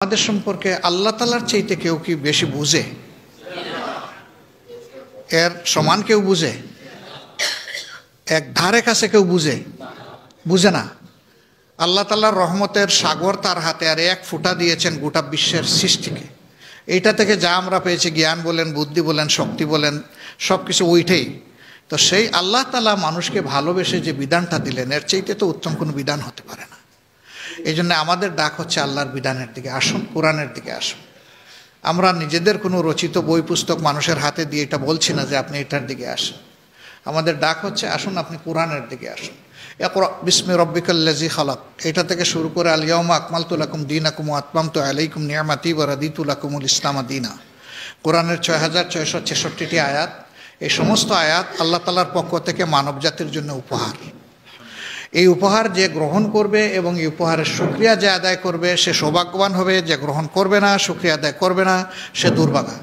আমাদের সম্পর্কে আল্লাহ তাআলার চাইতে কেউ কি বেশি বুঝে? এর সমান কেউ বুঝে? এক ধারে কাছে কেউ বুঝে না। আল্লাহ তাআলার রহমতের সাগর তার হাতে, আর এক ফুটা দিয়েছেন গোটা বিশ্বের সৃষ্টিকে। এইটা থেকে যা আমরা পেয়েছি, জ্ঞান বলেন, বুদ্ধি বলেন, শক্তি বলেন, সব কিছু ওইটাই। তো সেই আল্লাহ তাআলা মানুষকে ভালোবেসে যে বিধানটা দিলেন, এর চাইতে তো উত্তম কোনো বিধান হতে পারে না। এই জন্য আমাদের ডাক হচ্ছে আল্লাহর বিধানের দিকে আসুন, কোরআনের দিকে আসুন। আমরা নিজেদের কোনো রচিত বই পুস্তক মানুষের হাতে দিয়ে এটা বলছি না যে আপনি এটার দিকে আসুন। আমাদের ডাক হচ্ছে আসুন আপনি কোরআনের দিকে আসুন। ইকরা বিসমি রব্বিকাল্লাযী খালাক, এটা থেকে শুরু করে আল ইয়াউমা আকমালতু লাকুম দীনাকুম ওয়া আতমামতু আলাইকুম নি'মাতি ওয়া রাদিতু লাকুমুল ইসলামা দীনা। কোরআনের ৬৬৬৬টি আয়াত। এই সমস্ত আয়াত আল্লাহ তাআলার পক্ষ থেকে মানব জাতির জন্য উপহার। এই উপহার যে গ্রহণ করবে এবং এই উপহারের শুকরিয়া যে আদায় করবে সে সৌভাগ্যবান হবে। যে গ্রহণ করবে না, শুকরিয়া আদায় করবে না, সে দুর্ভাগা।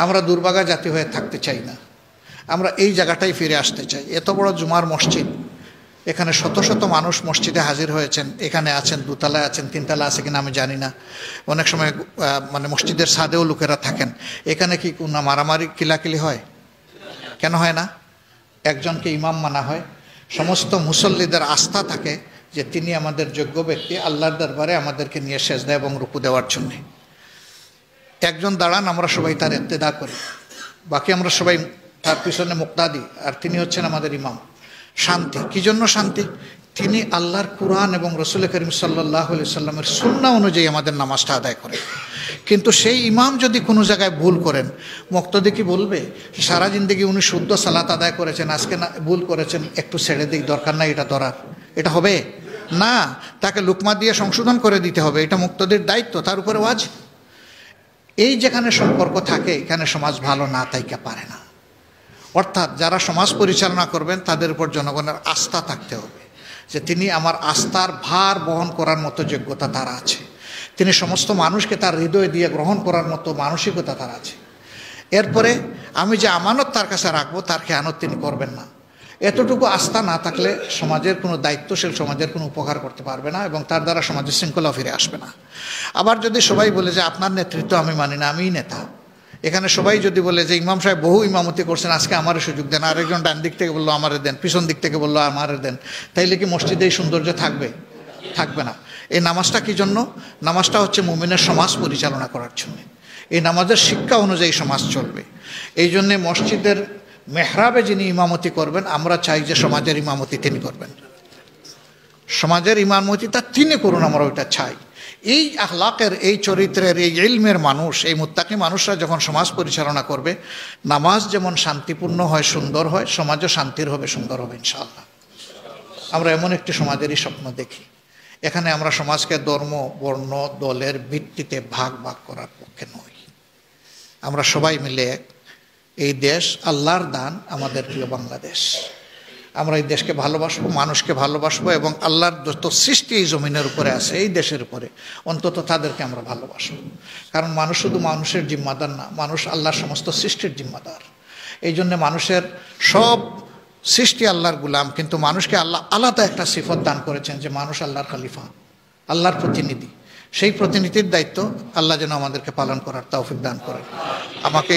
আমরা দুর্ভাগা জাতি হয়ে থাকতে চাই না। আমরা এই জায়গাটাই ফিরে আসতে চাই। এত বড় জুমার মসজিদ, এখানে শত শত মানুষ মসজিদে হাজির হয়েছেন। এখানে আছেন, দোতলায় আছেন, তিনতলা আছে কিনা আমি জানি না। অনেক সময় মসজিদের ছাদেও লোকেরা থাকেন। এখানে কি কোনো মারামারি কিলাকিলি হয়? কেন হয় না? একজনকে ইমাম মানা হয়। সমস্ত মুসল্লিদের আস্থা থাকে যে তিনি আমাদের যোগ্য ব্যক্তি, আল্লাহর দরবারে আমাদেরকে নিয়ে সেজদা এবং রুকু দেওয়ার জন্যে। একজন দাঁড়ান, আমরা সবাই তার ইক্তেদা করি, বাকি আমরা সবাই তার পিছনে মুক্তাদি, আর তিনি হচ্ছেন আমাদের ইমাম। শান্তি, কি জন্য শান্তি? তিনি আল্লাহর কুরআন এবং রাসূল করিম সাল্লাল্লাহু আলাইহি সাল্লামের সুন্নাহ অনুযায়ী আমাদের নামাজটা আদায় করে। কিন্তু সেই ইমাম যদি কোনো জায়গায় ভুল করেন, মুক্তাদি কি বলবে সারা জিন্দগি উনি শুদ্ধ সালাত আদায় করেছেন, আজকে না ভুল করেছেন, একটু ছেড়ে দিই, দরকার নাই এটা ধরার? এটা হবে না। তাকে লুকমা দিয়ে সংশোধন করে দিতে হবে। এটা মুক্তাদির দায়িত্ব, তার উপরে ওয়াজিব। এই যেখানে সম্পর্ক থাকে, এখানে সমাজ ভালো না থাইকা পারে না। অর্থাৎ যারা সমাজ পরিচালনা করবেন তাদের উপর জনগণের আস্থা থাকতে হবে যে তিনি আমার আস্থার ভার বহন করার মতো যোগ্যতা তার আছে। তিনি সমস্ত মানুষকে তার হৃদয় দিয়ে গ্রহণ করার মতো মানসিকতা তার আছে। এরপরে আমি যে আমানত তার কাছে রাখবো, তার খেয়ানত তিনি করবেন না। এতটুকু আস্থা না থাকলে সমাজের কোনো দায়িত্বশীল সমাজের কোনো উপকার করতে পারবে না এবং তার দ্বারা সমাজের শৃঙ্খলা ফিরে আসবে না। আবার যদি সবাই বলে যে আপনার নেতৃত্ব আমি মানি না, আমিই নেতা, এখানে সবাই যদি বলে যে ইমাম সাহেব বহু ইমামতি করছেন, আজকে আমারে সুযোগ দেন, আরেকজন ডান দিক থেকে বললো আমারে দেন, পিছন দিক থেকে বললো আমারে দেন, তাইলে কি মসজিদে এই সৌন্দর্য থাকবে? থাকবে না। এই নামাজটা কি জন্য? নামাজটা হচ্ছে মুমিনের সমাজ পরিচালনা করার জন্য। এই নামাজের শিক্ষা অনুযায়ী সমাজ চলবে। এই জন্যে মসজিদের মেহরাবে যিনি ইমামতি করবেন, আমরা চাই যে সমাজের ইমামতি তিনি করবেন। সমাজের ইমামতিটা তিনি করুন, আমরা ওইটা চাই। এই আখলাকের, এই চরিত্রের, এই ইলমের মানুষ, এই মুত্তাকি মানুষরা যখন সমাজ পরিচালনা করবে, নামাজ যেমন শান্তিপূর্ণ হয়, সুন্দর হয়, সমাজও শান্তির হবে, সুন্দর হবে ইনশাআল্লাহ। আমরা এমন একটি সমাজেরই স্বপ্ন দেখি। এখানে আমরা সমাজকে ধর্ম, বর্ণ, দলের ভিত্তিতে ভাগ ভাগ করার পক্ষে নই। আমরা সবাই মিলে এই দেশ আল্লাহর দান, আমাদের প্রিয় বাংলাদেশ, আমরা এই দেশকে ভালোবাসবো, মানুষকে ভালোবাসবো এবং আল্লাহর যত সৃষ্টি এই জমিনের উপরে আছে, এই দেশের উপরে, অন্তত তাদেরকে আমরা ভালোবাসবো। কারণ মানুষ শুধু মানুষের জিম্মাদার না, মানুষ আল্লাহর সমস্ত সৃষ্টির জিম্মাদার। এই জন্য মানুষের সব সৃষ্টি আল্লাহর গুলাম, কিন্তু মানুষকে আল্লাহ আলাদা একটা সিফত দান করেছেন যে মানুষ আল্লাহর খলিফা, আল্লাহর প্রতিনিধি। সেই প্রতিনিধির দায়িত্ব আল্লাহ যেন আমাদেরকে পালন করার তৌফিক দান করেন। আমাকে